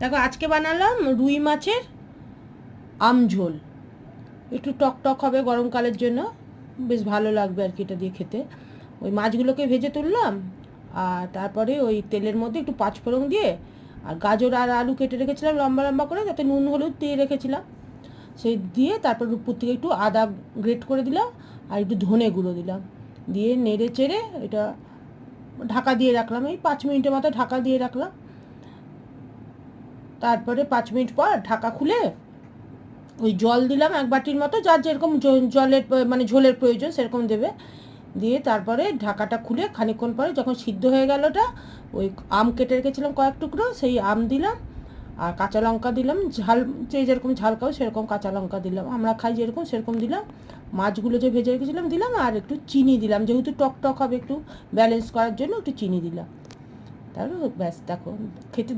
দেখো আজকে বানালাম রুই মাছের আম ঝোল। একটু টক টক হবে গরমকালের জন্য, বেশ ভালো লাগবে আর কি এটা দিয়ে খেতে। ওই মাছগুলোকে ভেজে তুললাম, আর তারপরে ওই তেলের মধ্যে একটু পাঁচফোড়ন দিয়ে আর গাজর আর আলু কেটে রেখেছিলাম লম্বা লম্বা করে, যাতে নুন হলুদ দিয়ে রেখেছিলাম, সেই দিয়ে তারপর উপর থেকে একটু আদা গ্রেট করে দিলাম আর একটু ধনে গুঁড়ো দিলাম, দিয়ে নেড়ে চেড়ে এটা ঢাকা দিয়ে রাখলাম। এই 5 মিনিটের মতো ঢাকা দিয়ে রাখলাম। তারপরে 5 মিনিট পর ঢাকা খুলে ওই জল দিলাম 1 বাটির মতো, যার যেরকম জলের মানে ঝোলের প্রয়োজন সেরকম দেবে। দিয়ে তারপরে ঢাকাটা খুলে খানিকক্ষণ পরে যখন সিদ্ধ হয়ে গেল ওটা, ওই আম কেটে রেখেছিলাম কয়েক টুকরো, সেই আম দিলাম আর কাঁচা লঙ্কা দিলাম, ঝাল যে যেরকম ঝাল খাও সেরকম কাঁচা লঙ্কা দিলাম, আমরা খাই যেরকম সেরকম দিলাম। মাছগুলো যে ভেজে রেখেছিলাম দিলাম, আর একটু চিনি দিলাম, যেহেতু টক টক হবে একটু ব্যালেন্স করার জন্য একটু চিনি দিলাম। তারপর ব্যাস দেখো খেতে